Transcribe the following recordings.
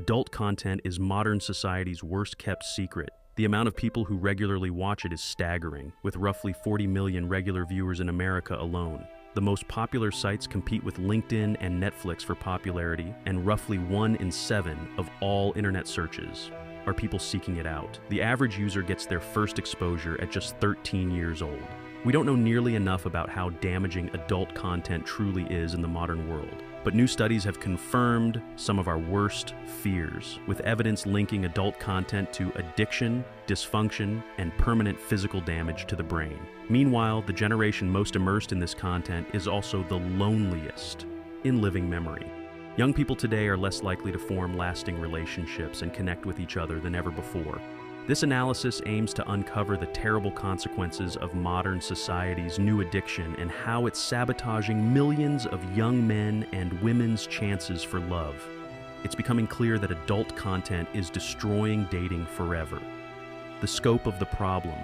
Adult content is modern society's worst-kept secret. The amount of people who regularly watch it is staggering, with roughly 40 million regular viewers in America alone. The most popular sites compete with LinkedIn and Netflix for popularity, and roughly 1 in 7 of all internet searches are people seeking it out. The average user gets their first exposure at just 13 years old. We don't know nearly enough about how damaging adult content truly is in the modern world, but new studies have confirmed some of our worst fears, with evidence linking adult content to addiction, dysfunction, and permanent physical damage to the brain. Meanwhile, the generation most immersed in this content is also the loneliest in living memory. Young people today are less likely to form lasting relationships and connect with each other than ever before. This analysis aims to uncover the terrible consequences of modern society's new addiction and how it's sabotaging millions of young men and women's chances for love. It's becoming clear that adult content is destroying dating forever. The scope of the problem.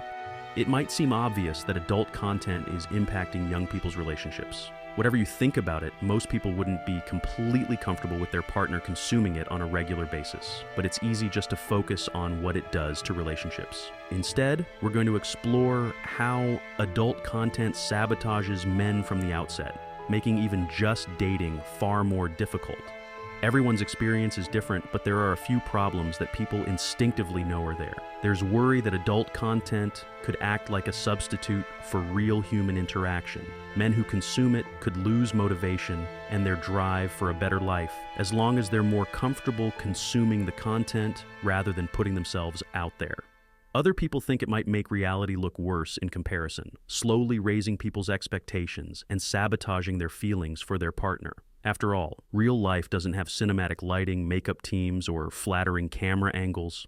It might seem obvious that adult content is impacting young people's relationships. Whatever you think about it, most people wouldn't be completely comfortable with their partner consuming it on a regular basis. But it's easy just to focus on what it does to relationships. Instead, we're going to explore how adult content sabotages men from the outset, making even just dating far more difficult. Everyone's experience is different, but there are a few problems that people instinctively know are there. There's worry that adult content could act like a substitute for real human interaction. Men who consume it could lose motivation and their drive for a better life, as long as they're more comfortable consuming the content rather than putting themselves out there. Other people think it might make reality look worse in comparison, slowly raising people's expectations and sabotaging their feelings for their partner. After all, real life doesn't have cinematic lighting, makeup teams, or flattering camera angles.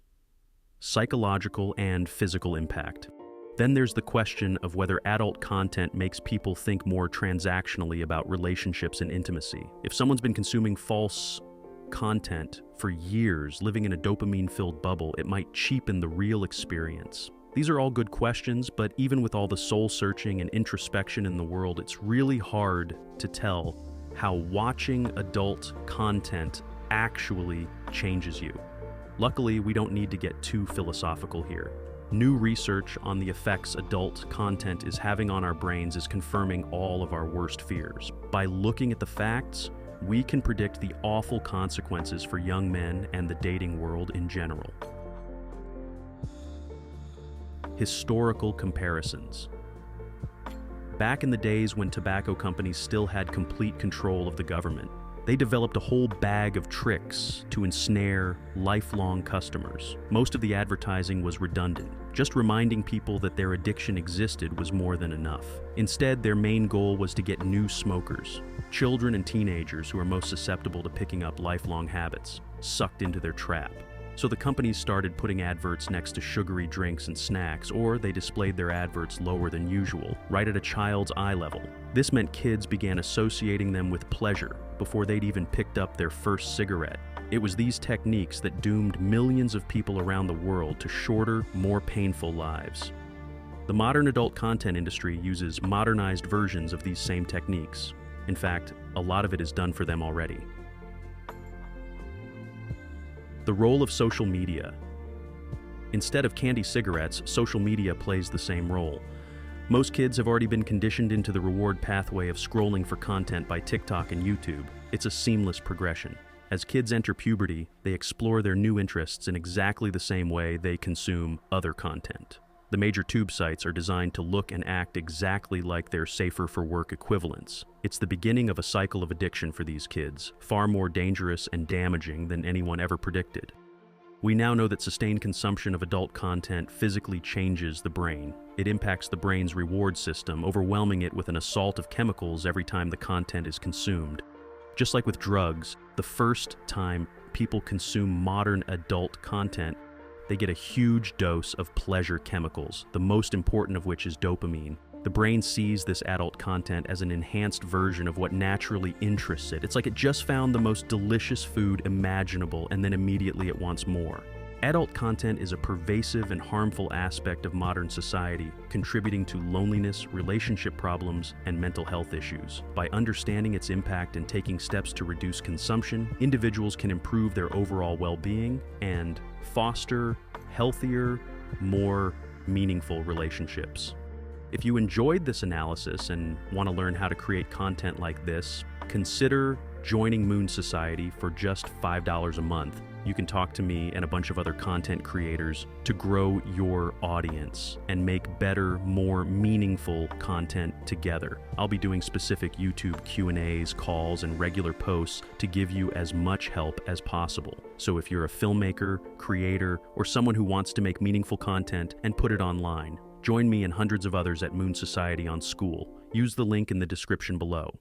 Psychological and physical impact. Then there's the question of whether adult content makes people think more transactionally about relationships and intimacy. If someone's been consuming false content for years, living in a dopamine-filled bubble, it might cheapen the real experience. These are all good questions, but even with all the soul-searching and introspection in the world, it's really hard to tell how watching adult content actually changes you. Luckily, we don't need to get too philosophical here. New research on the effects adult content is having on our brains is confirming all of our worst fears. By looking at the facts, we can predict the awful consequences for young men and the dating world in general. Historical comparisons. Back in the days when tobacco companies still had complete control of the government, they developed a whole bag of tricks to ensnare lifelong customers. Most of the advertising was redundant. Just reminding people that their addiction existed was more than enough. Instead, their main goal was to get new smokers, children and teenagers who are most susceptible to picking up lifelong habits, sucked into their trap. So the companies started putting adverts next to sugary drinks and snacks, or they displayed their adverts lower than usual, right at a child's eye level. This meant kids began associating them with pleasure before they'd even picked up their first cigarette. It was these techniques that doomed millions of people around the world to shorter, more painful lives. The modern adult content industry uses modernized versions of these same techniques. In fact, a lot of it is done for them already. The role of social media. Instead of candy cigarettes, social media plays the same role. Most kids have already been conditioned into the reward pathway of scrolling for content by TikTok and YouTube. It's a seamless progression. As kids enter puberty, they explore their new interests in exactly the same way they consume other content. The major tube sites are designed to look and act exactly like their safer-for-work equivalents. It's the beginning of a cycle of addiction for these kids, far more dangerous and damaging than anyone ever predicted. We now know that sustained consumption of adult content physically changes the brain. It impacts the brain's reward system, overwhelming it with an assault of chemicals every time the content is consumed. Just like with drugs, the first time people consume modern adult content, they get a huge dose of pleasure chemicals, the most important of which is dopamine. The brain sees this adult content as an enhanced version of what naturally interests it. It's like it just found the most delicious food imaginable, and then immediately it wants more. Adult content is a pervasive and harmful aspect of modern society, contributing to loneliness, relationship problems, and mental health issues. By understanding its impact and taking steps to reduce consumption, individuals can improve their overall well-being and foster healthier, more meaningful relationships. If you enjoyed this analysis and want to learn how to create content like this, consider joining Moon Society for just $5 a month. You can talk to me and a bunch of other content creators to grow your audience and make better, more meaningful content together. I'll be doing specific YouTube Q&As, calls, and regular posts to give you as much help as possible. So if you're a filmmaker, creator, or someone who wants to make meaningful content and put it online, join me and hundreds of others at Moon Society on School. Use the link in the description below.